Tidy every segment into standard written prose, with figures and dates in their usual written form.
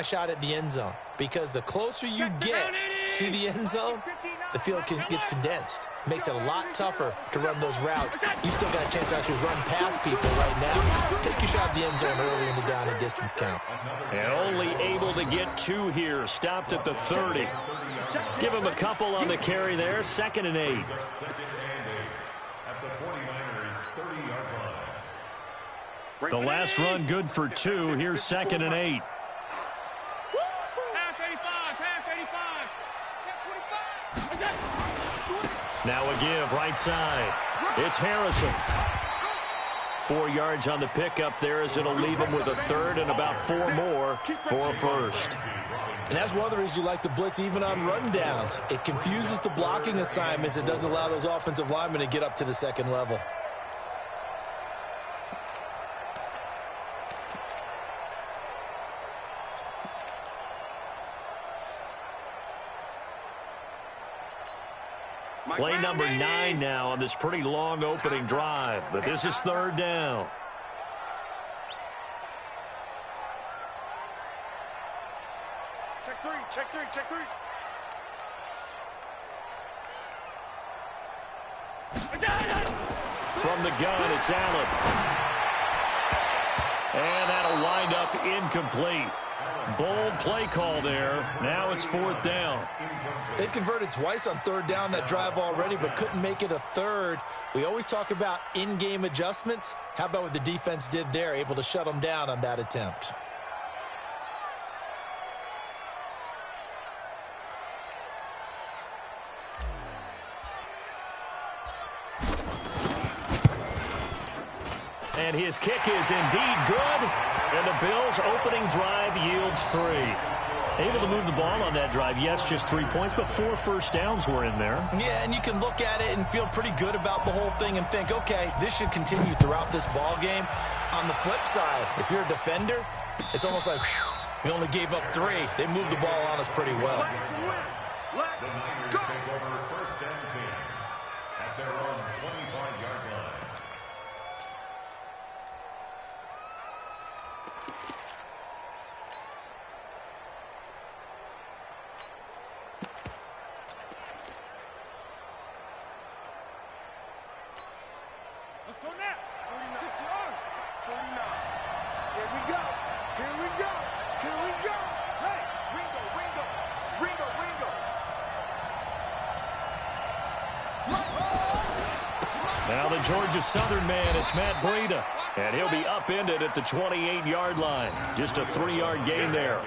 shot at the end zone, because the closer you get to the end zone, the field gets condensed. Makes it a lot tougher to run those routes. You still got a chance to actually run past people right now. Take your shot at the end zone early in the down and distance count. And only able to get 2 here. Stopped at the 30. Give him a couple on the carry there. 2nd and 8. The last run good for 2. Here's 2nd and 8. Now a give right side. It's Harrison. 4 yards on the pickup there, as it'll leave him with a 3rd and about 4 more for a 1st. And that's one of the reasons you like to blitz even on rundowns. It confuses the blocking assignments. It doesn't allow those offensive linemen to get up to the 2nd level. Play number 9 now on this pretty long opening drive, but this is 3rd down. Check 3, check 3, check 3. From the gun, it's Allen. And that'll wind up incomplete. Bold play call there. Now it's 4th down. They converted twice on 3rd down that drive already, but couldn't make it a 3rd. We always talk about in-game adjustments. How about what the defense did there, able to shut them down on that attempt? And his kick is indeed good. And the Bills' opening drive yields 3. Able to move the ball on that drive. Yes, just 3 points, but 4 first downs were in there. Yeah, and you can look at it and feel pretty good about the whole thing and think, okay, this should continue throughout this ball game. On the flip side, if you're a defender, it's almost like, whew, we only gave up 3. They moved the ball on us pretty well. Let go. Take over 1st and 10 at their own 25-yard line. Let's go now. 39. 39. Here we go. Here we go. Here we go. Hey, Ringo, Ringo. Ringo, Ringo. Now the Georgia Southern man, it's Matt Breida. And he'll be upended at the 28-yard line. Just a 3-yard gain there.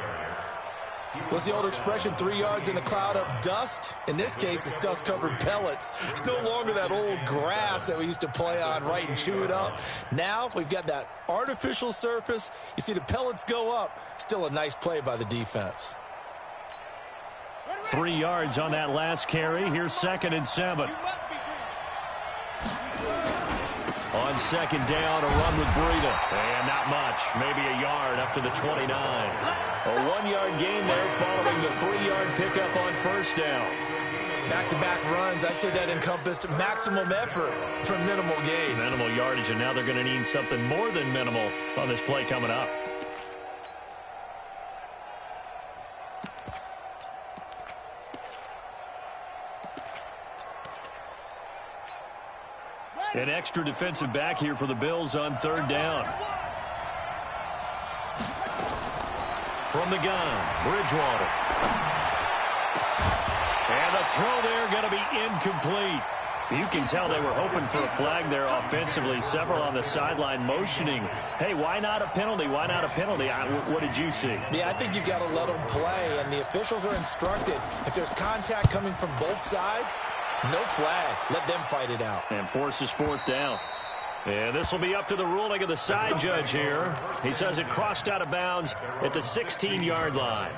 What's the old expression, 3 yards in a cloud of dust? In this case, it's dust-covered pellets. It's no longer that old grass that we used to play on, right, and chew it up. Now we've got that artificial surface. You see the pellets go up. Still a nice play by the defense. 3 yards on that last carry. Here's 2nd and 7. On 2nd down, a run with Breida. And not much. Maybe a yard up to the 29. A 1-yard gain there following the 3-yard pickup on 1st down. Back-to-back runs, I'd say that encompassed maximum effort for minimal gain. Minimal yardage, and now they're going to need something more than minimal on this play coming up. An extra defensive back here for the Bills on 3rd down. From the gun, Bridgewater. And the throw there going to be incomplete. You can tell they were hoping for a flag there offensively. Several on the sideline motioning, hey, why not a penalty? Why not a penalty? What did you see? Yeah, I think you've got to let them play, and the officials are instructed. If there's contact coming from both sides, no flag. Let them fight it out. And forces 4th down. And this will be up to the ruling of the side judge here. He says it crossed out of bounds at the 16-yard line.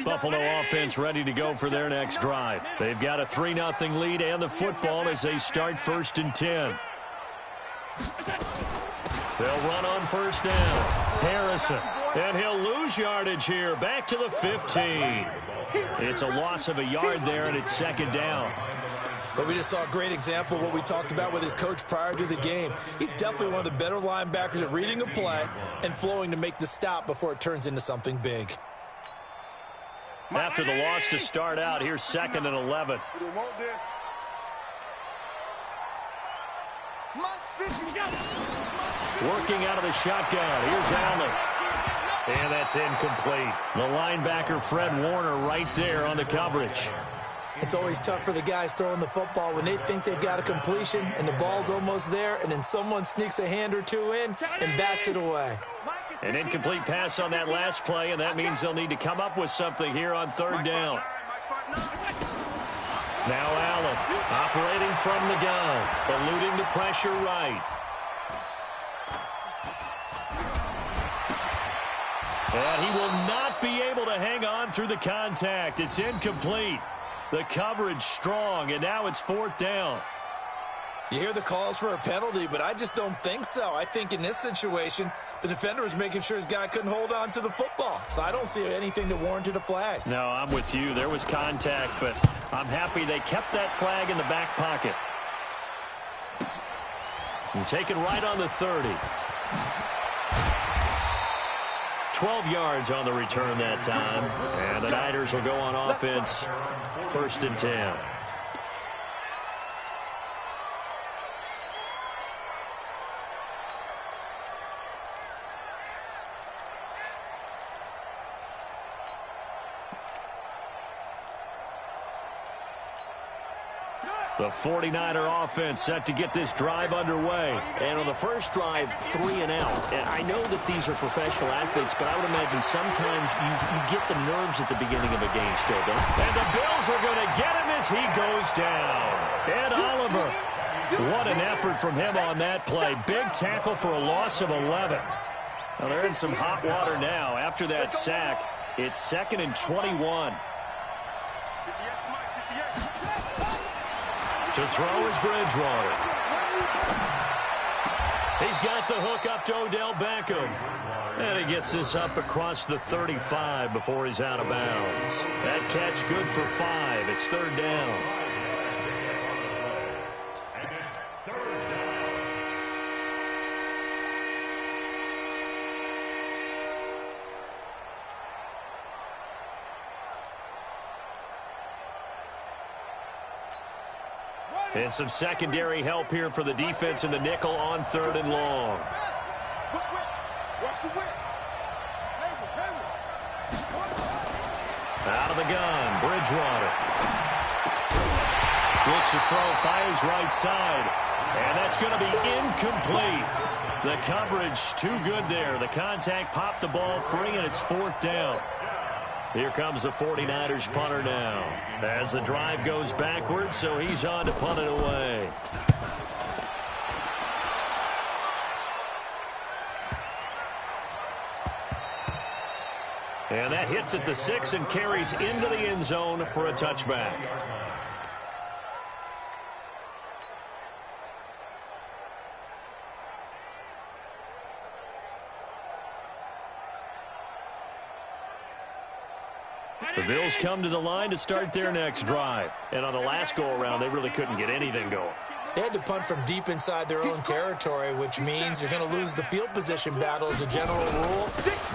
Buffalo offense ready to go for their next drive. They've got a 3-0 lead and the football as they start 1st and 10. They'll run on 1st down. Harrison. And he'll lose yardage here. Back to the 15. It's a loss of a yard there, and it's 2nd down. But we just saw a great example of what we talked about with his coach prior to the game. He's definitely one of the better linebackers at reading a play and flowing to make the stop before it turns into something big. After the loss to start out, here's 2nd and 11. Working out of the shotgun. Here's Allen. And that's incomplete. The linebacker, Fred Warner, right there on the coverage. It's always tough for the guys throwing the football when they think they've got a completion and the ball's almost there, and then someone sneaks a hand or two in and bats it away. An incomplete pass on that last play, and that means they'll need to come up with something here on 3rd down. Now Allen operating from the gun, eluding the pressure right. And he will not be able to hang on through the contact. It's incomplete. The coverage strong, and now it's 4th down. You hear the calls for a penalty, but I just don't think so. I think in this situation, the defender was making sure his guy couldn't hold on to the football. So I don't see anything that warranted a flag. No, I'm with you. There was contact, but I'm happy they kept that flag in the back pocket. And taken right on the 30. 12 yards on the return that time. And the Niners will go on offense. 1st and 10. The 49er offense set to get this drive underway. And on the first drive, 3 and out. And I know that these are professional athletes, but I would imagine sometimes you get the nerves at the beginning of a game still, don't you? And the Bills are going to get him as he goes down. Ed Oliver. What an effort from him on that play. Big tackle for a loss of 11. Well, they're in some hot water now. After that sack, it's 2nd and 21. To throw is Bridgewater. He's got the hook up to Odell Beckham. And he gets this up across the 35 before he's out of bounds. That catch good for 5. It's 3rd down. And some secondary help here for the defense in the nickel on 3rd and long. Out of the gun, Bridgewater. Looks to throw, fires right side. And that's going to be incomplete. The coverage too good there. The contact popped the ball free, and it's 4th down. Here comes the 49ers punter now. As the drive goes backwards, so he's on to punt it away. And that hits at the 6 and carries into the end zone for a touchback. The Bills come to the line to start their next drive. And on the last go-around, they really couldn't get anything going. They had to punt from deep inside their own territory, which means you're going to lose the field position battle as a general rule.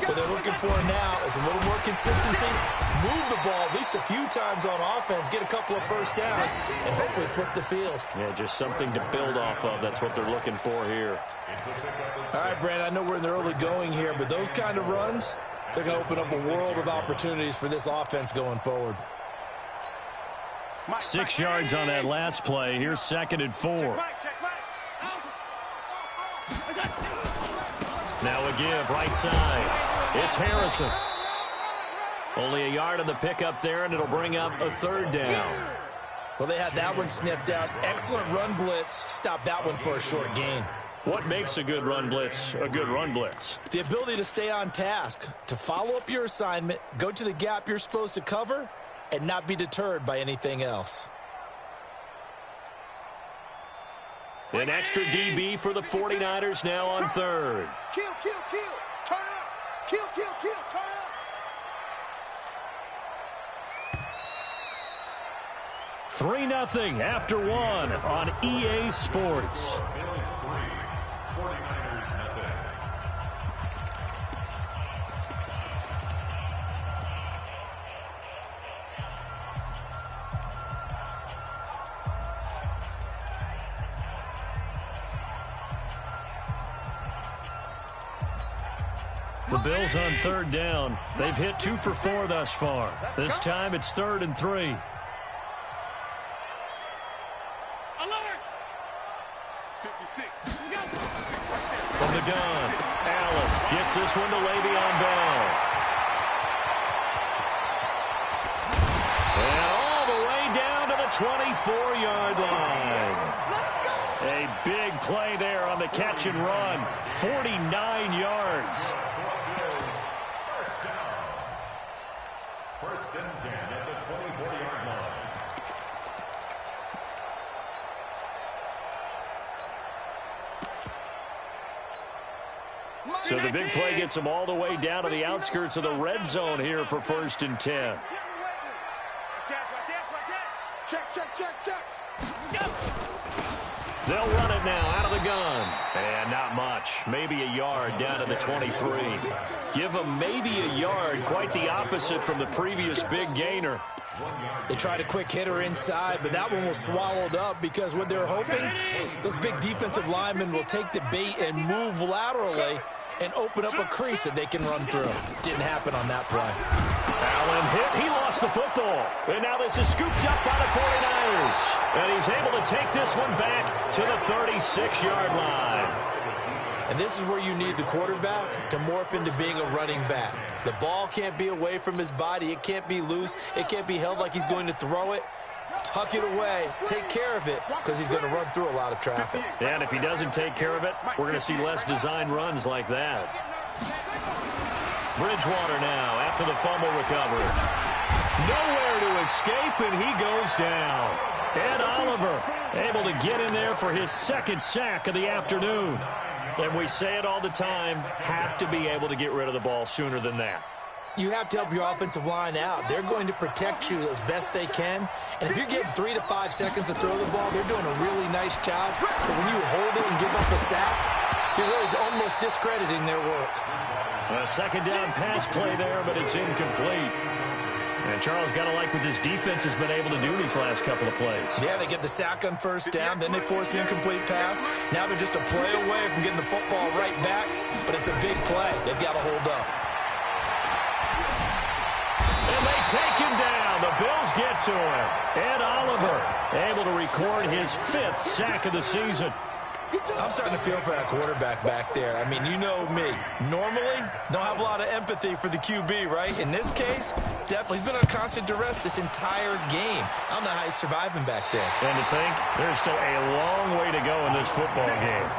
What they're looking for now is a little more consistency, move the ball at least a few times on offense, get a couple of first downs, and hopefully flip the field. Yeah, just something to build off of. That's what they're looking for here. All right, Brandon, I know we're in the early going here, but those kind of runs, they're going to open up a world of opportunities for this offense going forward. 6 yards on that last play. Here's 2nd and 4. Now a give right side. It's Harrison. Only a yard on the pickup there, and it'll bring up a 3rd down. Well, they had that one sniffed out. Excellent run blitz. Stop that one for a short gain. What makes a good run blitz a good run blitz? The ability to stay on task, to follow up your assignment, go to the gap you're supposed to cover, and not be deterred by anything else. An extra DB for the 49ers now on 3rd. Kill, kill, kill. Turn up. Kill, kill, kill. Turn up. 3-0 after one on EA Sports. The Bills on third down. They've hit 2 for 4 thus far. This time it's 3rd and 3. From the gun, Allen gets this one to Le'Veon Bell. And all the way down to the 24-yard line. A big play there on the catch and run. 49 yards. First and 10 at the 24-yard line. So the big play gets them all the way down to the outskirts of the red zone here for 1st and 10. Check. They'll run it now out of the gun. And not much. Maybe a yard down to the 23. Give them maybe a yard. Quite the opposite from the previous big gainer. They tried a quick hitter inside, but that one was swallowed up because what they're hoping, those big defensive linemen will take the bait and move laterally and open up a crease that they can run through. Didn't happen on that play. Allen hit. He lost the football. And now this is scooped up by the 49ers. And he's able to take this one back to the 36-yard line. And this is where you need the quarterback to morph into being a running back. The ball can't be away from his body. It can't be loose. It can't be held like he's going to throw it. Tuck it away. Take care of it because he's going to run through a lot of traffic. And if he doesn't take care of it, we're going to see less design runs like that. Bridgewater now after the fumble recovery. Nowhere to escape, and he goes down. Ed Oliver able to get in there for his 2nd sack of the afternoon. And we say it all the time, have to be able to get rid of the ball sooner than that. You have to help your offensive line out. They're going to protect you as best they can. And if you're getting 3 to 5 seconds to throw the ball, they're doing a really nice job. But when you hold it and give up a sack, you're really almost discrediting their work. A 2nd down pass play there, but it's incomplete. And Charles got to like what this defense has been able to do these last couple of plays. Yeah, they get the sack on 1st down, then they force the incomplete pass. Now they're just a play away from getting the football right back, but it's a big play. They've got to hold up. And they take him down. The Bills get to him. Ed Oliver able to record his 5th sack of the season. I'm starting to feel for that quarterback back there. I mean, you know me. Normally, don't have a lot of empathy for the QB, right? In this case, definitely. He's been on constant duress this entire game. I don't know how he's surviving back there. And to think, there's still a long way to go in this football game.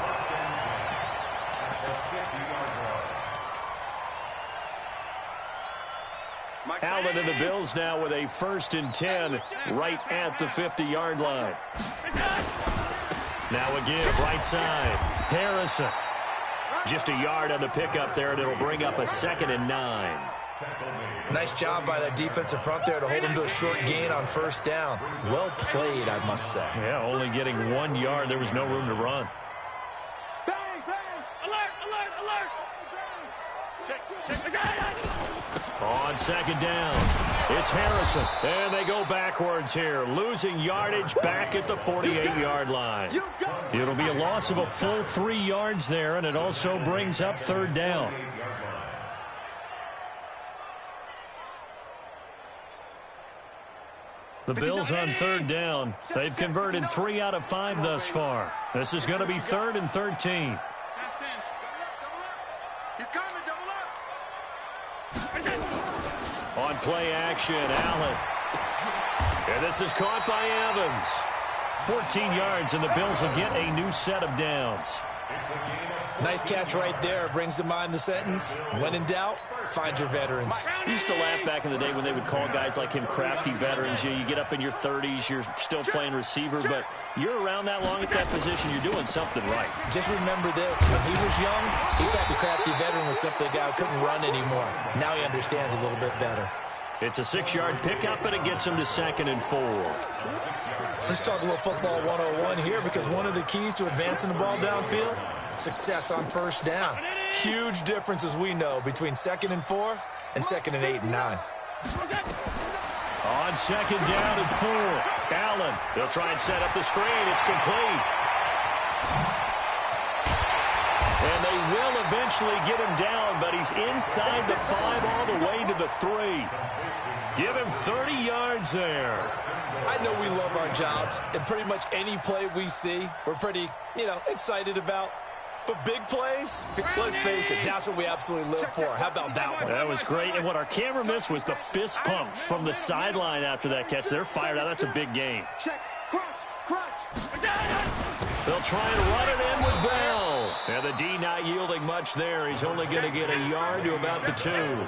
Allen and the Bills now with a 1st and 10 right at the 50-yard line. Now again, right side, Harrison. Just a yard on the pickup there, and it'll bring up a 2nd and 9. Nice job by that defensive front there to hold him to a short gain on 1st down. Well played, I must say. Yeah, only getting 1 yard. There was no room to run. Bang, bang. Alert. Check. On 2nd down, it's Harrison. And they go backwards here, losing yardage back at the 48-yard line. It'll be a loss of a full 3 yards there, and it also brings up 3rd down. The Bills on 3rd down. They've converted 3 out of 5 thus far. This is going to be 3rd and 13. He's coming, double up. On play action, Allen. And this is caught by Evans. 14 yards, and the Bills will get a new set of downs. Nice catch right there. Brings to mind the sentence, when in doubt, find your veterans. I used to laugh back in the day when they would call guys like him crafty veterans. You get up in your 30s, you're still playing receiver, but you're around that long at that position, you're doing something right. Just remember this, when he was young, he thought the crafty veteran was simply a guy who couldn't run anymore. Now he understands a little bit better. It's a 6-yard pickup, and it gets them to 2nd and 4. Let's talk a little football 101 here, because one of the keys to advancing the ball downfield, success on first down. Huge difference, as we know, between 2nd and 4 and 2nd and 8 and 9. On 2nd down and 4, Allen. They'll try and set up the screen. It's complete. And they will eventually get him down, but he's inside the 5 all the way to the 3. Give him 30 yards there. I know we love our jobs, and pretty much any play we see, we're pretty, excited about. But big plays, let's face it, that's what we absolutely live for. How about that one? That was great, and what our camera missed was the fist pump from the sideline after that catch. They're fired out. That's a big game. Check, crunch. They'll try and run it in with Bell. And the D not yielding much there. He's only going to get a yard to about the 2.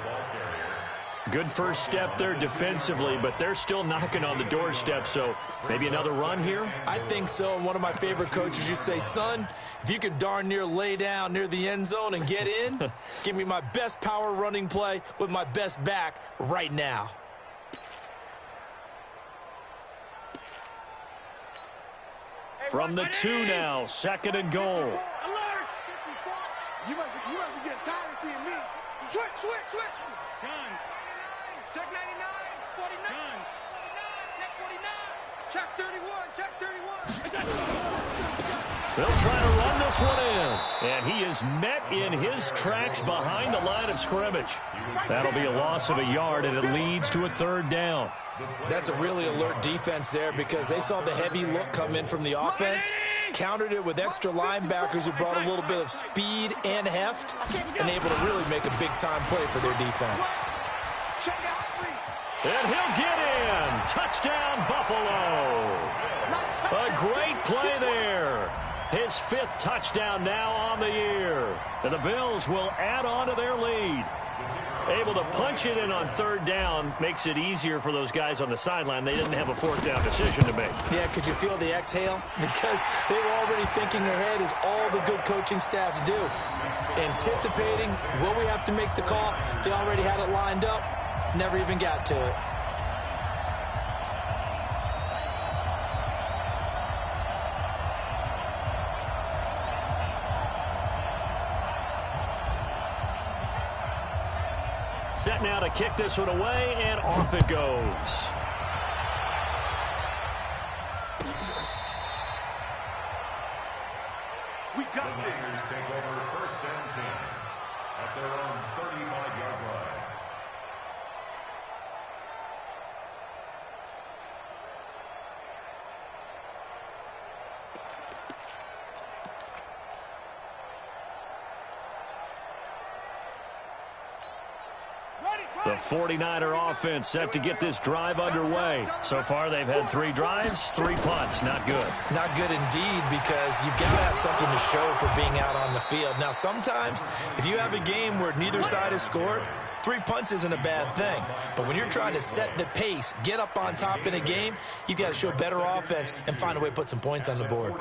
Good first step there defensively, but they're still knocking on the doorstep, so maybe another run here? I think so, and one of my favorite coaches used to say, son, if you can darn near lay down near the end zone and get in, give me my best power running play with my best back right now. From the 2 now, 2nd and goal. You must be getting tired of seeing me. Switch. Gun. Check 99. 49. Gun. 49. Check 49. Check 31. They'll try to run this one in. And he is met in his tracks behind the line of scrimmage. That'll be a loss of a yard, and it leads to a 3rd down. That's a really alert defense there, because they saw the heavy look come in from the offense, countered it with extra linebackers who brought a little bit of speed and heft, and able to really make a big-time play for their defense. And he'll get in. Touchdown, Buffalo. A great play there. His 5th touchdown now on the year. And the Bills will add on to their lead. Able to punch it in on 3rd down makes it easier for those guys on the sideline. They didn't have a 4th down decision to make. Yeah, could you feel the exhale? Because they were already thinking ahead, as all the good coaching staffs do. Anticipating, will we have to make the call? They already had it lined up. Never even got to it. Set now to kick this one away, and off it goes. We got The Niners take over 1st and 10 at their own 35-yard line. The 49er offense set to get this drive underway. So far, they've had 3 drives, 3 punts. Not good. Not good indeed, because you've got to have something to show for being out on the field. Now, sometimes, if you have a game where neither side has scored, 3 punts isn't a bad thing. But when you're trying to set the pace, get up on top in a game, you've got to show better offense and find a way to put some points on the board.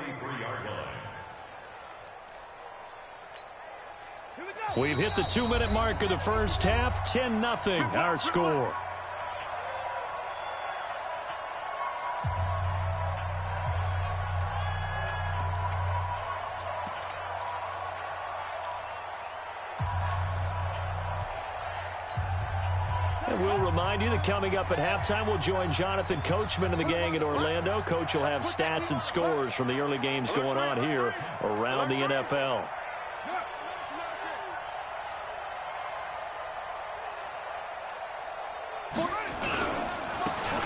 We've hit the 2-minute mark of the first half. 10-0, our score. And we'll remind you that coming up at halftime, we'll join Jonathan Coachman and the gang in Orlando. Coach will have stats and scores from the early games going on here around the NFL.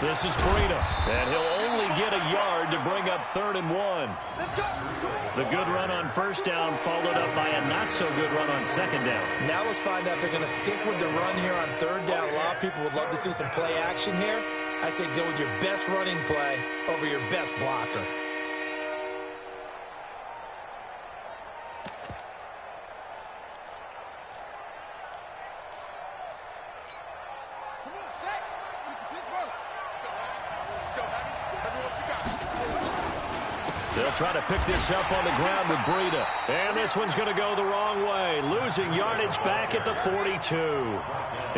This is Breida, and he'll only get a yard to bring up 3rd and 1. The good run on 1st down followed up by a not-so-good run on 2nd down. Now let's find out if they're going to stick with the run here on 3rd down. A lot of people would love to see some play action here. I say go with your best running play over your best blocker. try to pick this up on the ground with Breida. And this one's going to go the wrong way. Losing yardage back at the 42.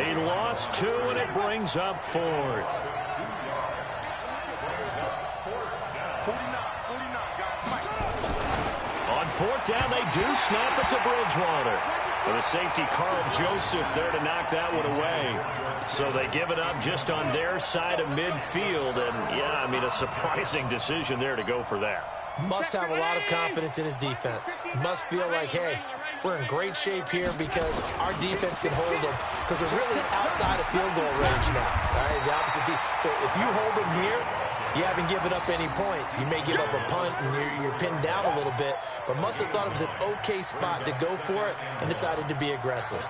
He lost 2, and it brings up 4th. 4th down, they do snap it to Bridgewater. And the safety, Carl Joseph, there to knock that one away. So they give it up just on their side of midfield. And, yeah, I mean, a surprising decision there to go for that. Must have a lot of confidence in his defense. Must feel like, hey, we're in great shape here because our defense can hold them because they're really outside of field goal range now. All right, the opposite team. So if you hold them here, you haven't given up any points. You may give up a punt and you're pinned down a little bit, but must have thought it was an okay spot to go for it and decided to be aggressive.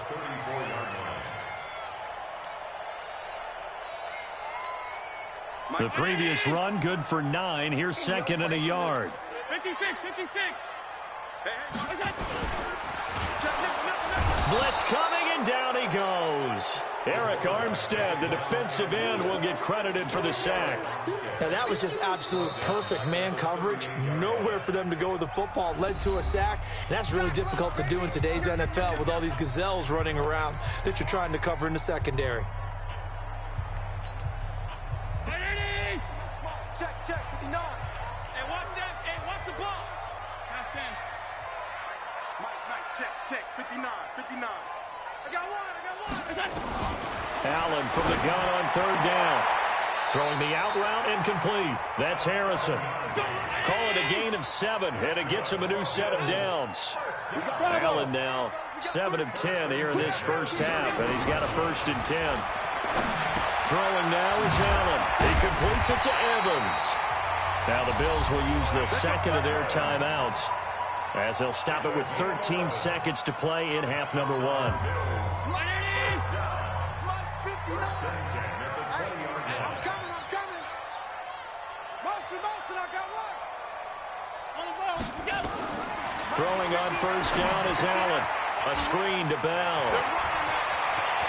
The previous run, good for 9. Here's 2nd and a yard. 56. Blitz coming, and down he goes. Eric Armstead, the defensive end, will get credited for the sack. Now, that was just absolute perfect man coverage. Nowhere for them to go with the football. Led to a sack. And that's really difficult to do in today's NFL with all these gazelles running around that you're trying to cover in the secondary. Check, 59. Hey, watch that. Hey, watch the ball. Pass 10. Mike, check, 59. I got one. Allen from the gun on 3rd down. Throwing the out route, incomplete. That's Harrison. Call it a gain of 7, and it gets him a new set of downs. Allen now 7 of 10 here in this first half, and he's got a 1st and 10. Throwing now is Allen. He completes it to Evans. Now the Bills will use the 2nd of their timeouts as they'll stop it with 13 seconds to play in half number 1. I'm coming. Motion, I got one. On the ball, Throwing on 1st down is Allen. A screen to Bell.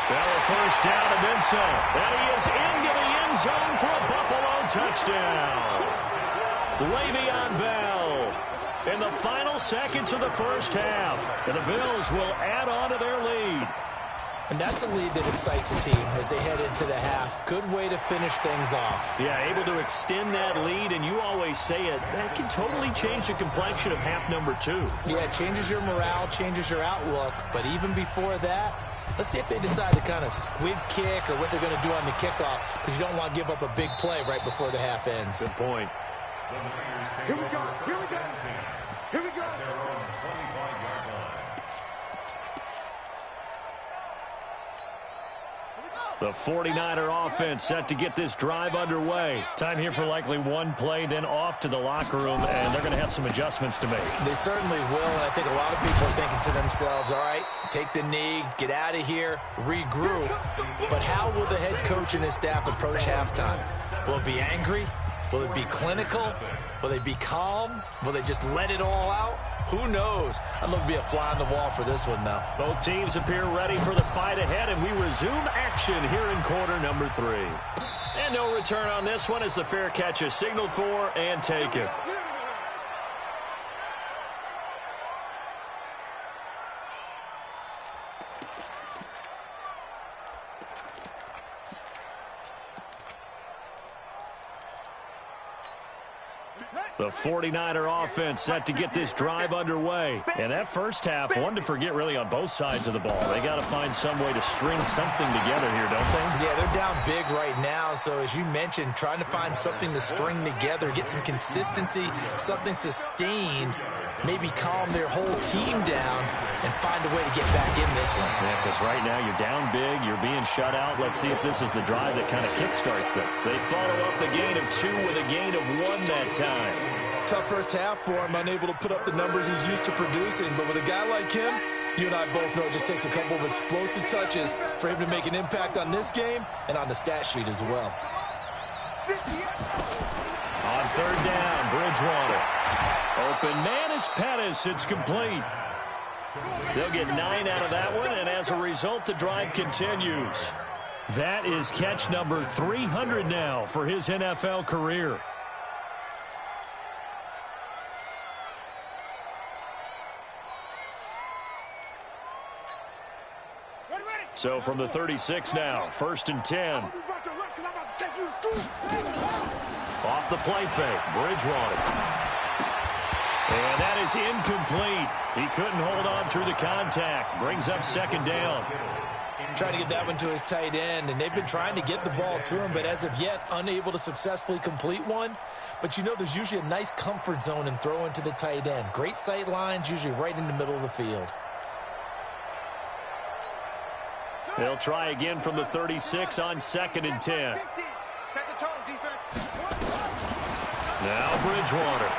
Bell a 1st down and then some. And he is into the end zone for a Buffalo touchdown. Le'Veon Bell in the final seconds of the first half. And the Bills will add on to their lead. And that's a lead that excites a team as they head into the half. Good way to finish things off. Yeah, able to extend that lead, and you always say it, that can totally change the complexion of half number 2. Yeah, it changes your morale, changes your outlook. But even before that, let's see if they decide to kind of squib kick or what they're going to do on the kickoff, because you don't want to give up a big play right before the half ends. Good point. Here we go. The 49er offense set to get this drive underway. Time here for likely one play, then off to the locker room, and they're going to have some adjustments to make. They certainly will, and I think a lot of people are thinking to themselves, all right, take the knee, get out of here, regroup. But how will the head coach and his staff approach halftime? Will it be angry? Will it be clinical? Will they be calm? Will they just let it all out? Who knows? I'd love to be a fly on the wall for this one, though. Both teams appear ready for the fight ahead, and we resume action here in quarter number 3. And no return on this one as the fair catch is signaled for and taken. The 49er offense set to get this drive underway. And that first half, one to forget really on both sides of the ball. They got to find some way to string something together here, don't they? Yeah, they're down big right now. So as you mentioned, trying to find something to string together, get some consistency, something sustained, maybe calm their whole team down and find a way to get back in this one. Yeah, because right now you're down big, you're being shut out. Let's see if this is the drive that kind of kickstarts them. They follow up the gain of 2 with a gain of 1 that time. Tough first half for him, unable to put up the numbers he's used to producing. But with a guy like him, you and I both know it just takes a couple of explosive touches for him to make an impact on this game and on the stat sheet as well. On 3rd down, Bridgewater. Open man is Pettis. It's complete. They'll get 9 out of that one, and as a result, the drive continues. That is catch number 300 now for his NFL career. So from the 36 now, 1st and 10. Off the play fake, Bridgewater. And that is incomplete. He couldn't hold on through the contact. Brings up 2nd down. Trying to get that one to his tight end, and they've been trying to get the ball to him, but as of yet, unable to successfully complete one. But you know there's usually a nice comfort zone in throwing to the tight end. Great sight lines, usually right in the middle of the field. They'll try again from the 36 on 2nd and 10. Set the tone, defense. Now Bridgewater.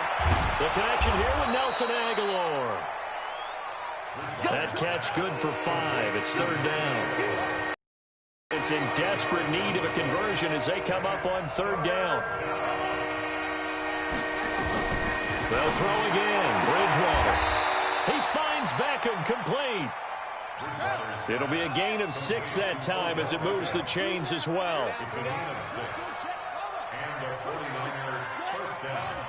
The connection here with Nelson Aguilar. That catch good for 5. It's 3rd down. It's in desperate need of a conversion as they come up on 3rd down. They'll throw again. Bridgewater. He finds Beckham, complete. It'll be a gain of 6 that time as it moves the chains as well. It's a gain of 6. And the 49er first down.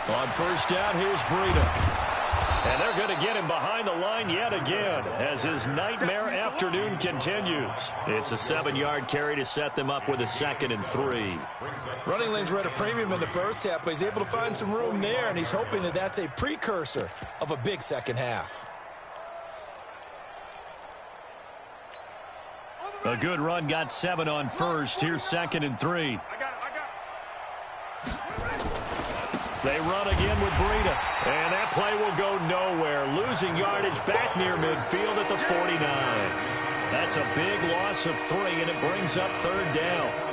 On 1st down, here's Breida. And they're going to get him behind the line yet again as his nightmare afternoon continues. It's a 7-yard carry to set them up with a 2nd and 3. Running lanes were at a premium in the first half, but he's able to find some room there, and he's hoping that that's a precursor of a big second half. A good run got 7 on 1st. Here's 2nd and 3. They run again with Breida. And that play will go nowhere. Losing yardage back near midfield at the 49. That's a big loss of 3, and it brings up 3rd down.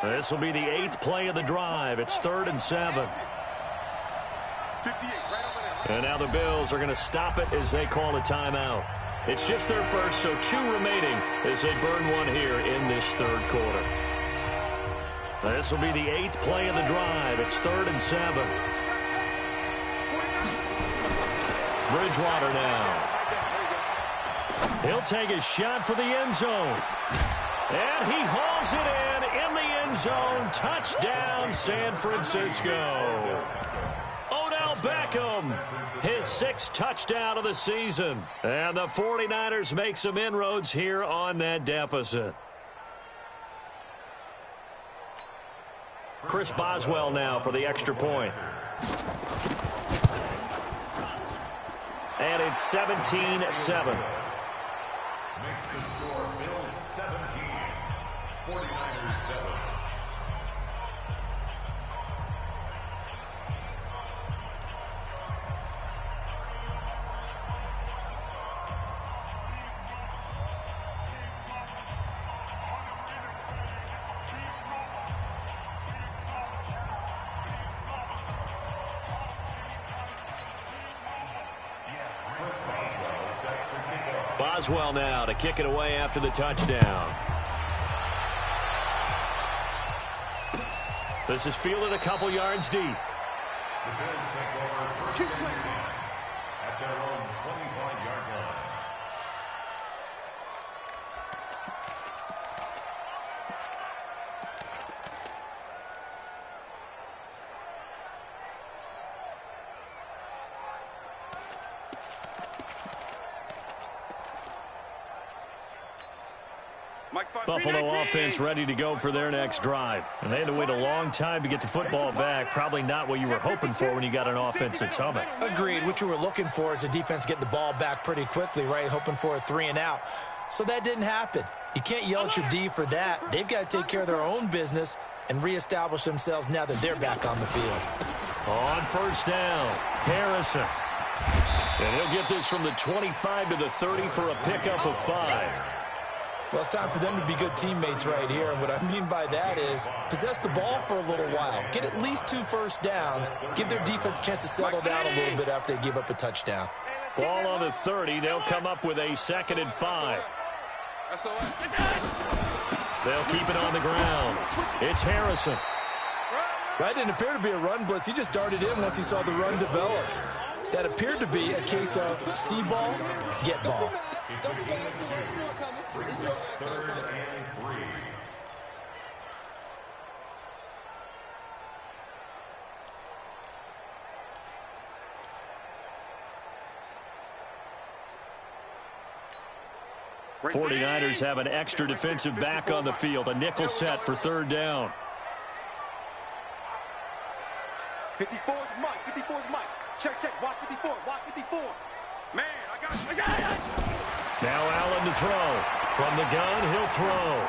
This will be the 8th play of the drive. It's 3rd and 7. And now the Bills are going to stop it as they call a timeout. It's just their first, so 2 remaining as they burn one here in this 3rd quarter. This will be the 8th play of the drive. It's 3rd and 7. Bridgewater now. He'll take a shot for the end zone. And he hauls it in the end zone. Touchdown, San Francisco. Odell Beckham, his 6th touchdown of the season. And the 49ers make some inroads here on that deficit. Chris Boswell now for the extra point. And it's 17-7. Makes the score Bills 17, 49ers 7. Boswell now to kick it away after the touchdown. This is fielded a couple yards deep. The Bills take over first and 10 at their own 25-yard line. Buffalo offense ready to go for their next drive. And they had to wait a long time to get the football back. Probably not what you were hoping for when you got an offense that's humming. Agreed. What you were looking for is the defense getting the ball back pretty quickly, right? Hoping for a 3 and out. So that didn't happen. You can't yell at your D for that. They've got to take care of their own business and reestablish themselves now that they're back on the field. On first down, Harrison. And he'll get this from the 25 to the 30 for a pickup of 5. Well, it's time for them to be good teammates right here. And what I mean by that is possess the ball for a little while. Get at least 2 first downs. Give their defense a chance to settle down a little bit after they give up a touchdown. Ball on the 30. They'll come up with a 2nd and 5. They'll keep it on the ground. It's Harrison. That didn't appear to be a run blitz. He just darted in once he saw the run develop. That appeared to be a case of see ball, get ball. It's a gain of 2. Brings up 3rd and 3. The 49ers have an extra defensive back on the field, a nickel set for 3rd down. 54 is Mike. 54 is Mike. Check. Watch 54. Watch 54. Man, I got it. Now Allen to throw. From the gun, he'll throw.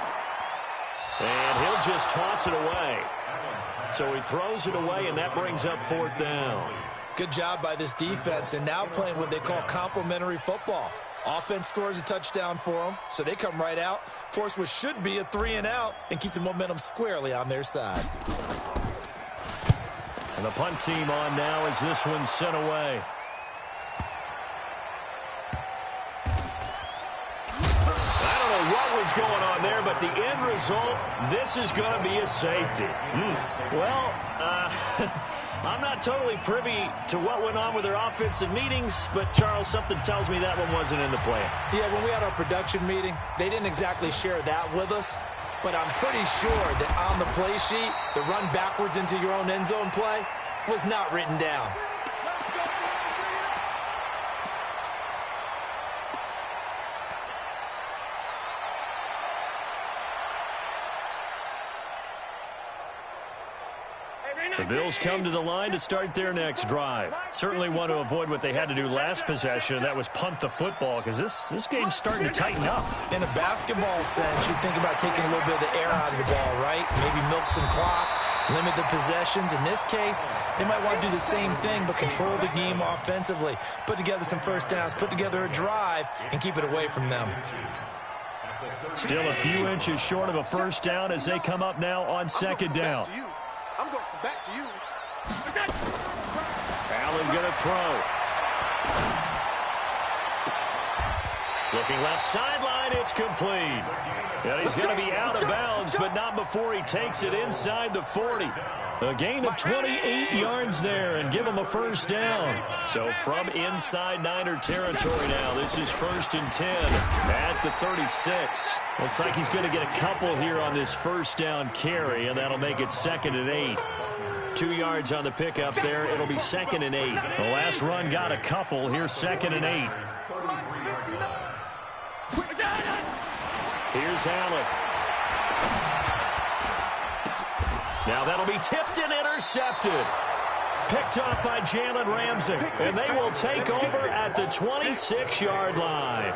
And he'll just toss it away. So he throws it away, and that brings up 4th down. Good job by this defense, and now playing what they call complementary football. Offense scores a touchdown for them, so they come right out, force what should be a 3-and-out, and keep the momentum squarely on their side. And the punt team on now as this one's sent away. I don't know what was going on there, but the end result, this is going to be a safety. Well, I'm not totally privy to what went on with their offensive meetings, but, Charles, something tells me that one wasn't in the plan. Yeah, when we had our production meeting, they didn't exactly share that with us, but I'm pretty sure that on the play sheet, the run backwards into your own end zone play was not written down. The Bills come to the line to start their next drive. Certainly want to avoid what they had to do last possession, and that was punt the football, because this game's starting to tighten up. In a basketball sense, you think about taking a little bit of the air out of the ball, right? Maybe milk some clock, limit the possessions. In this case, they might want to do the same thing, but control the game offensively. Put together some first downs, put together a drive, and keep it away from them. Still a few inches short of a first down as they come up now on 2nd down. I'm going back to you. Allen going to throw. Looking left sideline, it's complete. And he's going to be out of bounds, but not before he takes it inside the 40. A gain of 28 yards there and give him a first down. So from inside Niner territory now, this is 1st and 10 at the 36. Looks like he's going to get a couple here on this first down carry, and that'll make it 2nd and 8. 2 yards on the pickup there. It'll be 2nd and 8. The last run got a couple. Here's 2nd and 8. Here's Allen. Now that'll be tipped and intercepted. Picked off by Jalen Ramsey. And they will take over at the 26-yard line.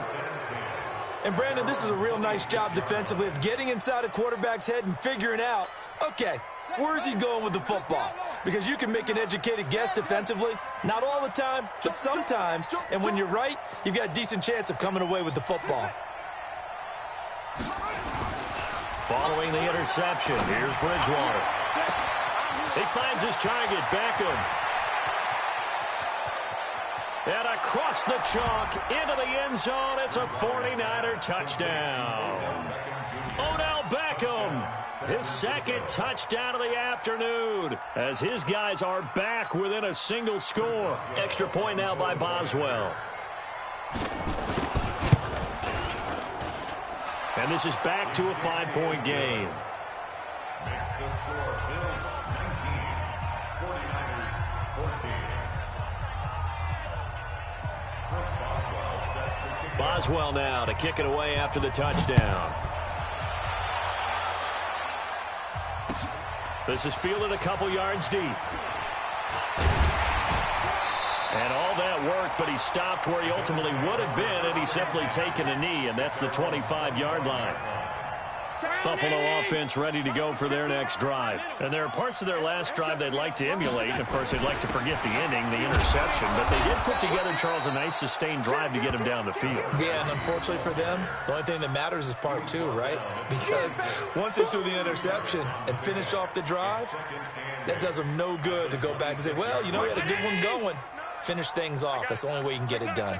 And, Brandon, this is a real nice job defensively of getting inside a quarterback's head and figuring out, okay, where's he going with the football? Because you can make an educated guess defensively. Not all the time, but sometimes. And when you're right, you've got a decent chance of coming away with the football. Following the interception, here's Bridgewater. He finds his target, Beckham. And across the chalk, into the end zone, it's a 49er touchdown. Odell Beckham, his 2nd touchdown of the afternoon, as his guys are back within a single score. Extra point now by Boswell. And this is back to a 5-point game. Makes the score Bills 19, 49ers 14. Chris Boswell set to kick. Boswell now to kick it away after the touchdown. This is fielded a couple yards deep. And all that work, but he stopped where he ultimately would have been, and he's simply taken a knee, and that's the 25-yard line. Buffalo offense ready to go for their next drive. And there are parts of their last drive they'd like to emulate. Of course, they'd like to forget the ending, the interception. But they did put together, Charles, a nice sustained drive to get him down the field. Yeah, and unfortunately for them, the only thing that matters is part 2, right? Because once they threw the interception and finished off the drive, that does them no good to go back and say, well, you know, we had a good one going. Finish things off. That's the only way you can get it done.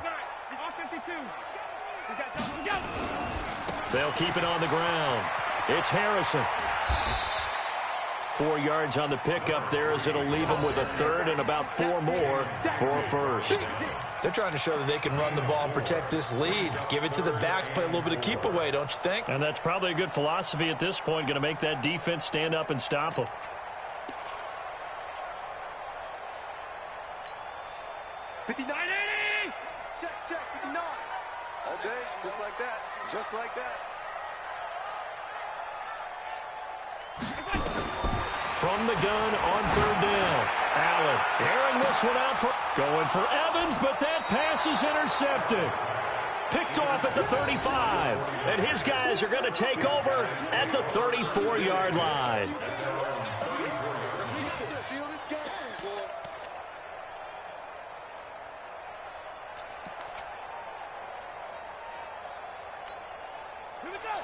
They'll keep it on the ground. It's Harrison. 4 yards on the pickup there, as it'll leave them with a third and about 4 more for a first. They're trying to show that they can run the ball and protect this lead. Give it to the backs, play a little bit of keep away, don't you think? And that's probably a good philosophy at this point, going to make that defense stand up and stop them. Check, 59. All day, just like that. Just like that. From the gun on third down. Allen airing this one out for going for Evans, but that pass is intercepted. Picked off at the 35. And his guys are going to take over at the 34-yard line.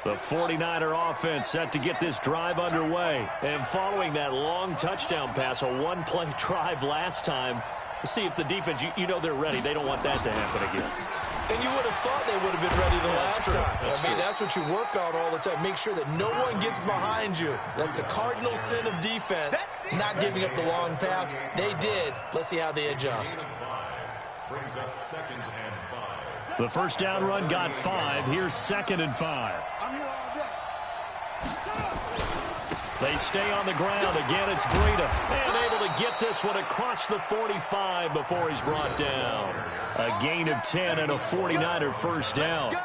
The 49er offense set to get this drive underway. And following that long touchdown pass, a one-play drive last time, let's see if the defense, you know they're ready. They don't want that to happen again. And you would have thought they would have been ready the last time. That's what you work on all the time. Make sure that no one gets behind you. That's the cardinal sin of defense, not giving up the long pass. They did. Let's see how they adjust. Brings up 2nd and 5. The first down run got 5. Here's 2nd and 5. I'm here all day. They stay on the ground. Again, it's Breida. And able to get this one across the 45 before he's brought down. A gain of 10 and a 49er first down.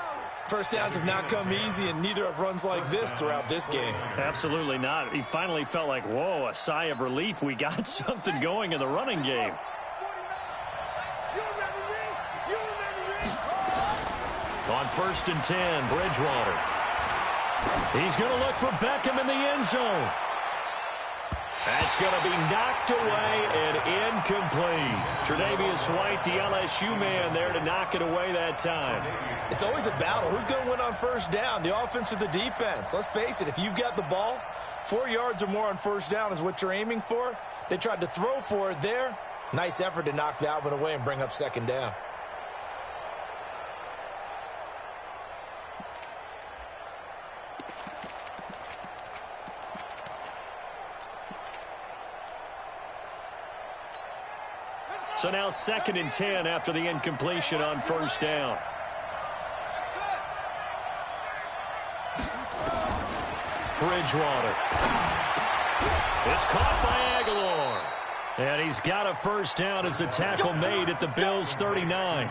First downs have not come easy, and neither have runs like this throughout this game. Absolutely not. He finally felt like, whoa, a sigh of relief. We got something going in the running game. On 1st and 10, Bridgewater. He's going to look for Beckham in the end zone. That's going to be knocked away and incomplete. Tre'Davious White, the LSU man, there to knock it away that time. It's always a battle. Who's going to win on first down, the offense or the defense? Let's face it, if you've got the ball, 4 yards or more on first down is what you're aiming for. They tried to throw for it there. Nice effort to knock that one away and bring up 2nd down. So now 2nd and 10 after the incompletion on first down. Bridgewater. It's caught by Aguilar. And he's got a first down as the tackle made at the Bills' 39. I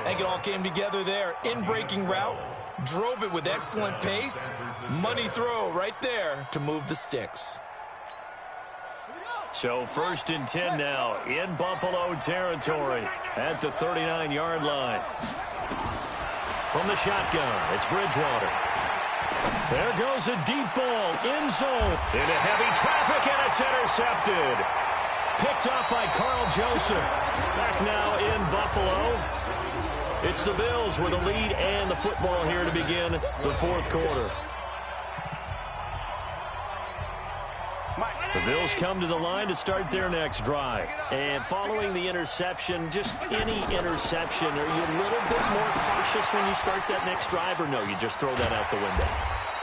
think it all came together there. In-breaking route, drove it with excellent pace. Money throw right there to move the sticks. So 1st and 10 now in Buffalo territory at the 39-yard line. From the shotgun, it's Bridgewater. There goes a deep ball, end zone, into heavy traffic, and it's intercepted. Picked up by Carl Joseph. Back now in Buffalo. It's the Bills with a lead and the football here to begin the 4th quarter. The Bills come to the line to start their next drive. And following the interception, just any interception, are you a little bit more cautious when you start that next drive, or no, you just throw that out the window?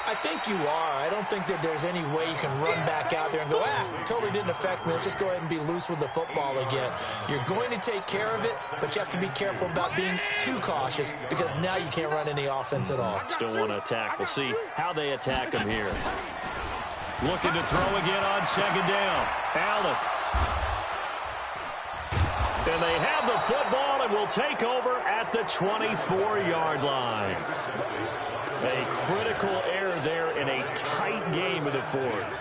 I think you are. I don't think that there's any way you can run back out there and go, totally didn't affect me. Let's just go ahead and be loose with the football again. You're going to take care of it, but you have to be careful about being too cautious because now you can't run any offense at all. Still want to attack. We'll see how they attack them here. Looking to throw again on 2nd down. Allen. And they have the football and will take over at the 24-yard line. A critical error there in a tight game in the 4th.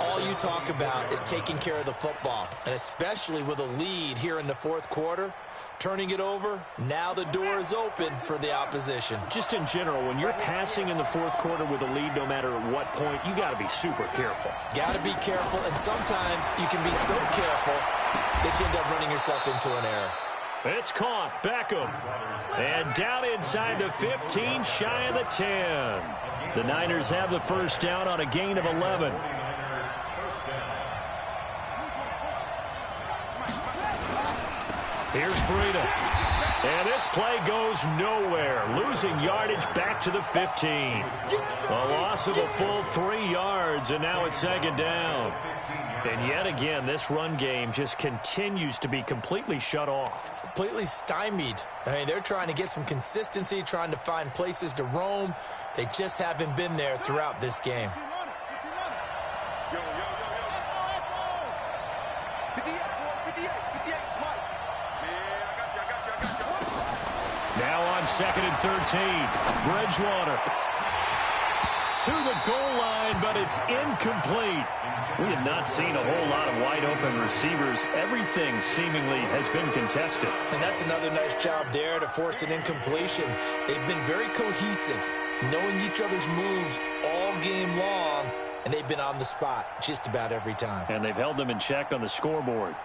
All you talk about is taking care of the football, and especially with a lead here in the 4th quarter. Turning it over, now the door is open for the opposition. Just in general, when you're passing in the 4th quarter with a lead, no matter at what point, you got to be super careful. Got to be careful, and sometimes you can be so careful that you end up running yourself into an error. It's caught. Beckham. And down inside the 15, shy of the 10. The Niners have the first down on a gain of 11. Here's Breida. And this play goes nowhere. Losing yardage back to the 15. A loss of a full 3 yards, and now it's second down. And yet again, this run game just continues to be completely shut off. Completely stymied. I mean, they're trying to get some consistency, trying to find places to roam. They just haven't been there throughout this game. Now on 2nd and 13. Bridgewater to the goal line, but it's incomplete. We have not seen a whole lot of wide-open receivers. Everything seemingly has been contested. And that's another nice job there to force an incompletion. They've been very cohesive, knowing each other's moves all game long, and they've been on the spot just about every time. And they've held them in check on the scoreboard.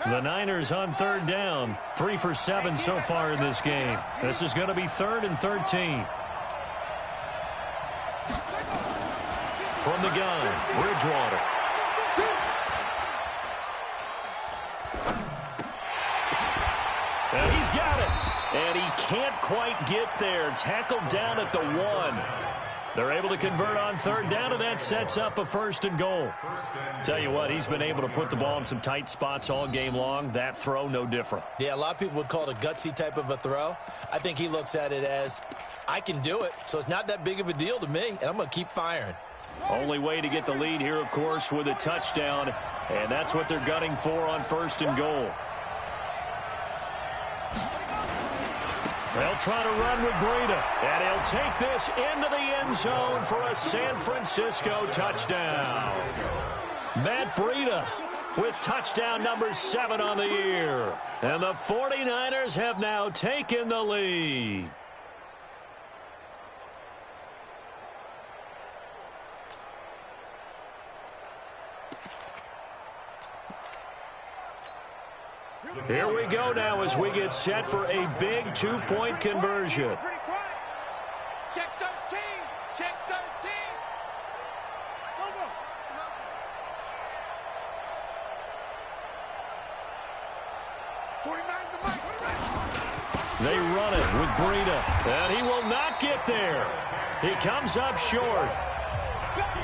The Niners on 3rd down. 3 for 7 so far in this game. This is going to be 3rd and 13. From the gun, Bridgewater. And he's got it. And he can't quite get there. Tackled down at the 1. They're able to convert on 3rd down, and that sets up a 1st and goal. Tell you what, he's been able to put the ball in some tight spots all game long. That throw, no different. Yeah, a lot of people would call it a gutsy type of a throw. I think he looks at it as, I can do it, so it's not that big of a deal to me, and I'm going to keep firing. Only way to get the lead here, of course, with a touchdown, and that's what they're gunning for on 1st and goal. They'll try to run with Breida, and he'll take this into the end zone for a San Francisco touchdown. Matt Breida with touchdown number 7 on the year. And the 49ers have now taken the lead. Here we go now as we get set for a big 2-point conversion. Check 13. Check 13. Go, go. They run it with Breida, and he will not get there. He comes up short.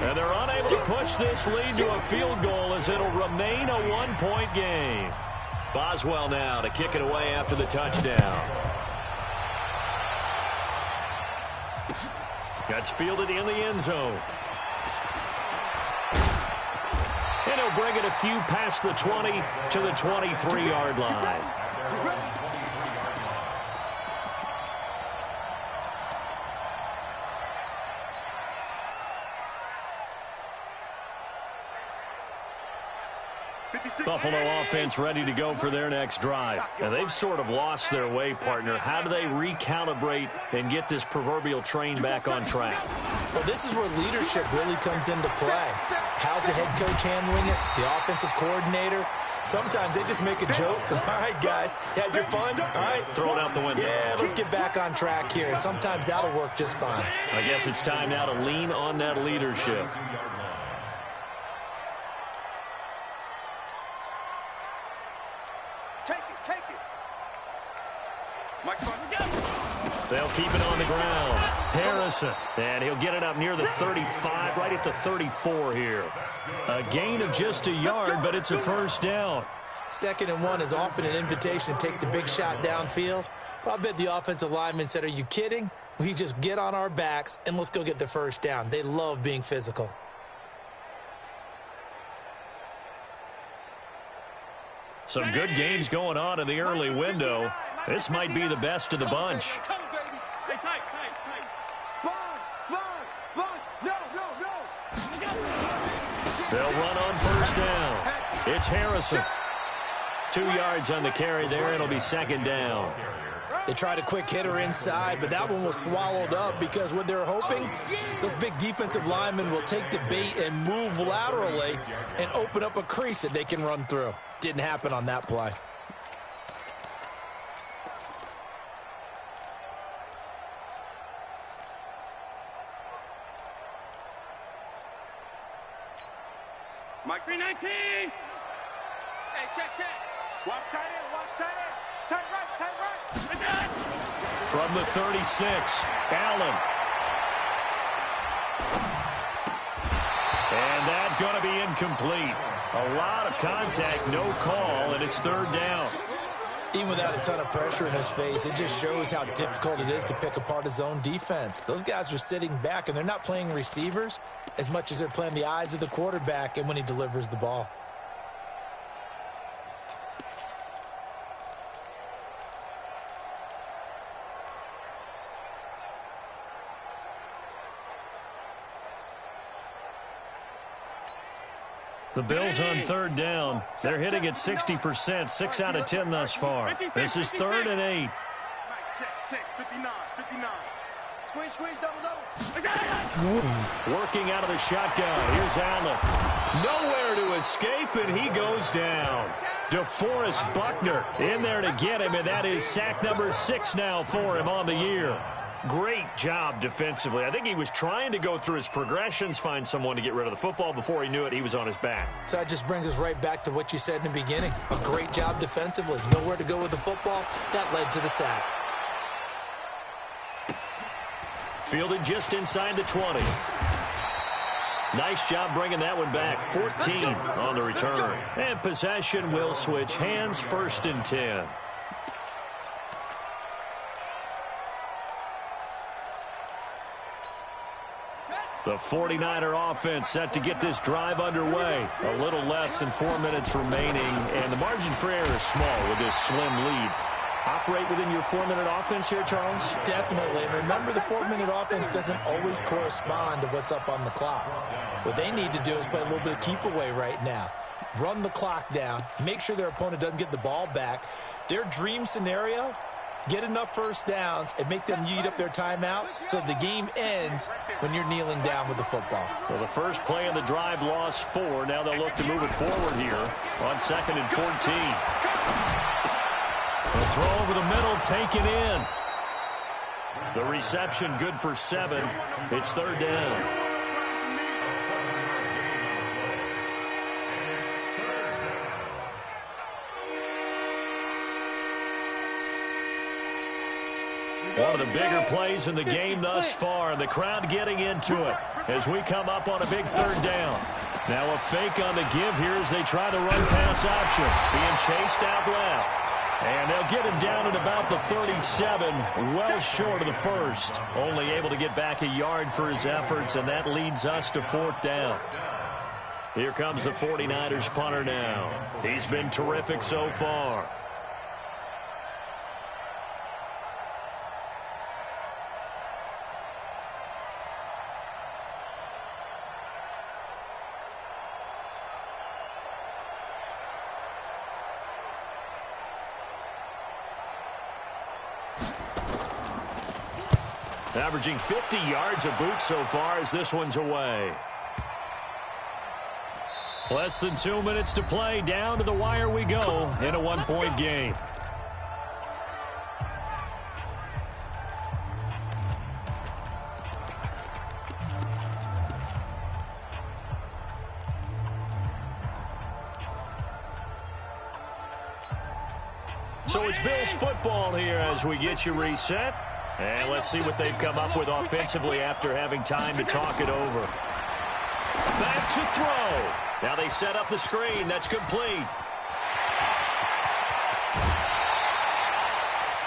And they're unable to push this lead to a field goal as it'll remain a 1-point game. Boswell now to kick it away after the touchdown. That's fielded in the end zone. And he'll bring it a few past the 20 to the 23-yard line. Buffalo offense ready to go for their next drive. And they've sort of lost their way, partner. How do they recalibrate and get this proverbial train back on track? Well, this is where leadership really comes into play. How's the head coach handling it? The offensive coordinator? Sometimes they just make a joke. All right, guys, you had your fun? All right. Throw it out the window. Yeah, let's get back on track here. And sometimes that'll work just fine. I guess it's time now to lean on that leadership. They'll keep it on the ground. Harrison, and he'll get it up near the 35, right at the 34 here. A gain of just a yard, but it's a first down. 2nd and 1 is often an invitation to take the big shot downfield. But I bet the offensive lineman said, are you kidding? We just get on our backs and let's go get the first down. They love being physical. Some good games going on in the early window. This might be the best of the bunch. They'll run on first down. It's Harrison. 2 yards on the carry there. It'll be 2nd down. They tried a quick hitter inside, but that one was swallowed up because what they're hoping, those big defensive linemen will take the bait and move laterally and open up a crease that they can run through. Didn't happen on that play. Mike 319. Hey, check. Watch tight end, watch tight end. Tight right. From the 36, Allen. And that's going to be incomplete. A lot of contact, no call, and it's third down. Even without a ton of pressure in his face, it just shows how difficult it is to pick apart his own defense. Those guys are sitting back, and they're not playing receivers as much as they're playing the eyes of the quarterback and when he delivers the ball. The Bills on third down. They're hitting at 60%, 6 out of 10 thus far. This is 3rd and 8. Check. 59. Squeeze, double. Working out of the shotgun. Here's Allen. Nowhere to escape, and he goes down. DeForest Buckner in there to get him, and that is sack number 6 now for him on the year. Great job defensively. I think he was trying to go through his progressions, find someone to get rid of the football. Before he knew it, he was on his back. So that just brings us right back to what you said in the beginning. A great job defensively. Nowhere to go with the football. That led to the sack. Fielded just inside the 20. Nice job bringing that one back. 14 on the return. And possession will switch hands, 1st and 10. The 49er offense set to get this drive underway. A little less than 4 minutes remaining, and the margin for error is small with this slim lead. Operate within your 4-minute offense here, Charles? Definitely. And remember, the 4-minute offense doesn't always correspond to what's up on the clock. What they need to do is play a little bit of keep away right now. Run the clock down. Make sure their opponent doesn't get the ball back. Their dream scenario, get enough first downs and make them eat up their timeouts so the game ends when you're kneeling down with the football. Well, the first play of the drive lost 4. Now they'll look to move it forward here on 2nd and 14. The throw over the middle, taken in. The reception good for 7. It's 3rd down. One of the bigger plays in the game thus far, and the crowd getting into it as we come up on a big 3rd down. Now a fake on the give here as they try the run pass option. Being chased out left. And they'll get him down at about the 37, well short of the 1st. Only able to get back a yard for his efforts, and that leads us to 4th down. Here comes the 49ers punter now. He's been terrific so far. Averaging 50 yards a boot so far as this one's away. Less than 2 minutes to play. Down to the wire we go in a 1-point game. So it's Bills football here as we get you reset. And let's see what they've come up with offensively after having time to talk it over. Back to throw. Now they set up the screen. That's complete.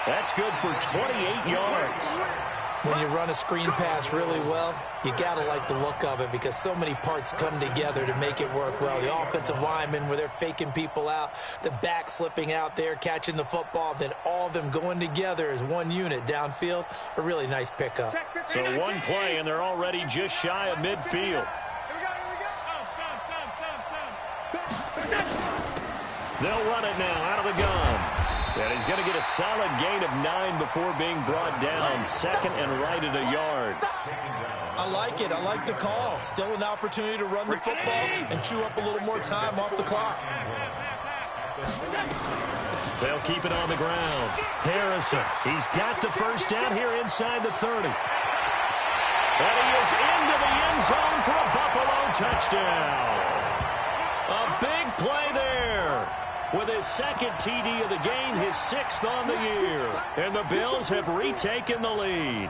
That's good for 28 yards. When you run a screen pass really well, you got to like the look of it because so many parts come together to make it work well. The offensive linemen where they're faking people out, the back slipping out there, catching the football, then all of them going together as one unit downfield. A really nice pickup. So one play, and they're already just shy of midfield. They'll run it now out of the gun. And he's going to get a solid gain of 9 before being brought down. 2nd and right at a yard. I like it. I like the call. Still an opportunity to run the football and chew up a little more time off the clock. They'll keep it on the ground. Harrison, he's got the first down here inside the 30. And he is into the end zone for a Buffalo touchdown. play there. With his second TD of the game, his 6th on the year. And the Bills have retaken the lead.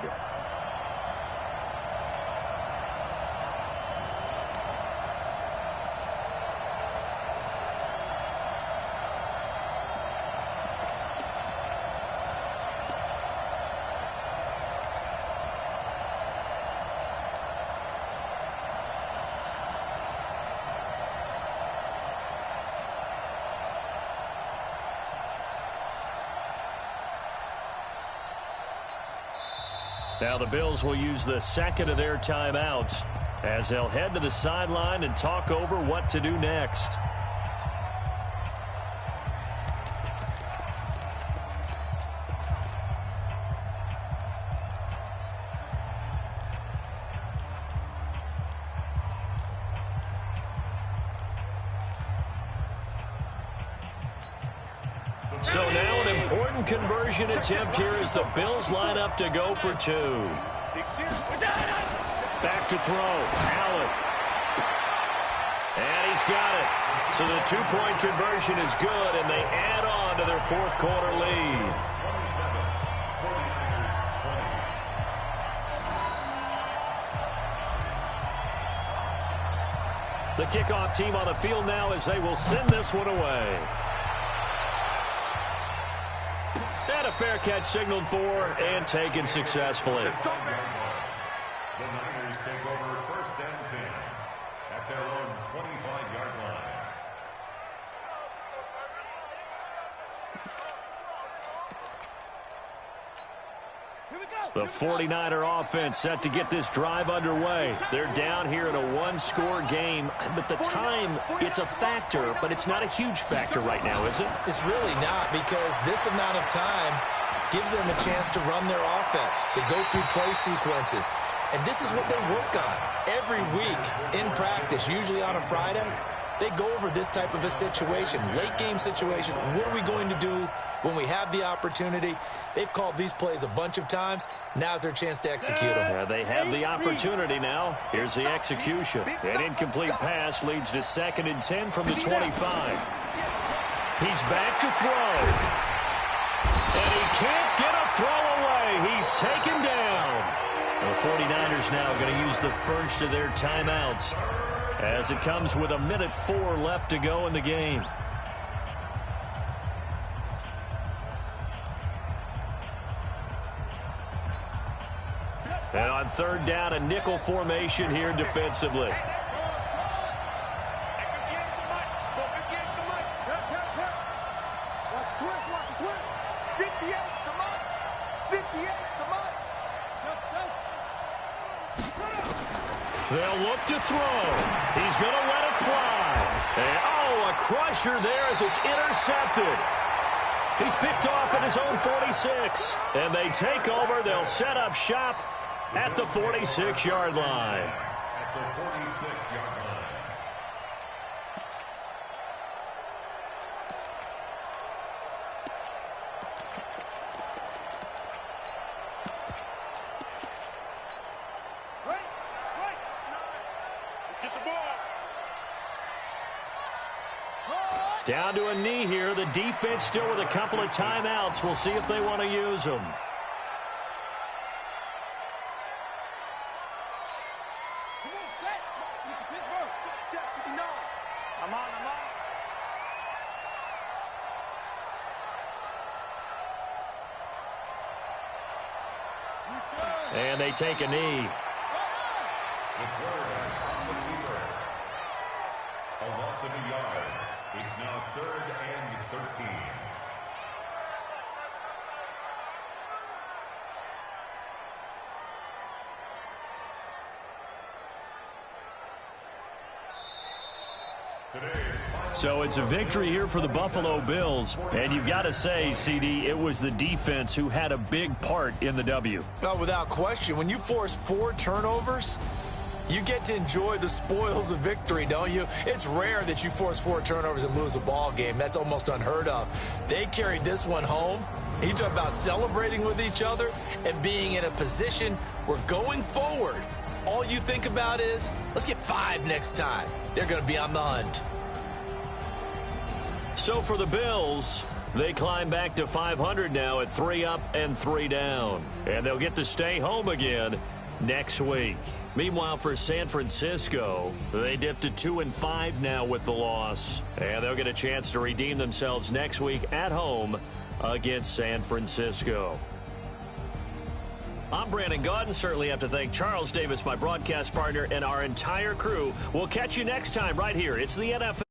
Now the Bills will use the second of their timeouts as they'll head to the sideline and talk over what to do next. So now an important conversion attempt here as the Bills line up to go for 2. Back to throw. Allen. And he's got it. So the 2-point conversion is good, and they add on to their 4th quarter lead. The kickoff team on the field now as they will send this one away. And a fair catch signaled for and taken successfully. The Niners take over 1st and 10 at their own 25-yard line. The 49er offense set to get this drive underway. They're down here in a 1-score game, but the time, it's a factor, but it's not a huge factor right now, is it? It's really not, because this amount of time gives them a chance to run their offense, to go through play sequences. And this is what they work on every week in practice, usually on a Friday. They go over this type of a situation, late game situation. What are we going to do when we have the opportunity? They've called these plays a bunch of times. Now's their chance to execute them. Yeah, they have the opportunity now. Here's the execution. An incomplete pass leads to 2nd and 10 from the 25. He's back to throw. And he can't get a throw away. He's taken down. The 49ers now going to use the first of their timeouts as it comes with 1:04 left to go in the game. And on 3rd down, a nickel formation here defensively. They'll look to throw. He's going to let it fly. And, a crusher there as it's intercepted. He's picked off at his own 46. And they take over. They'll set up shop at the 46-yard line. At the 46-yard line. Down to a knee here. The defense still with a couple of timeouts. We'll see if they want to use them. And they take a knee. The quarterback on the keeper. A loss of a yard. It's now 3rd and 13. So it's a victory here for the Buffalo Bills. And you've got to say, CD, it was the defense who had a big part in the W. No, without question. When you force 4 turnovers, you get to enjoy the spoils of victory, don't you? It's rare that you force 4 turnovers and lose a ball game. That's almost unheard of. They carried this one home. You talk about celebrating with each other and being in a position where going forward, all you think about is, let's get 5 next time. They're going to be on the hunt. So for the Bills, they climb back to 500 now at 3 up and 3 down. And they'll get to stay home again next week. Meanwhile, for San Francisco, they dipped to 2-5 now with the loss. And they'll get a chance to redeem themselves next week at home against San Francisco. I'm Brandon Gaudin. Certainly have to thank Charles Davis, my broadcast partner, and our entire crew. We'll catch you next time right here. It's the NFL.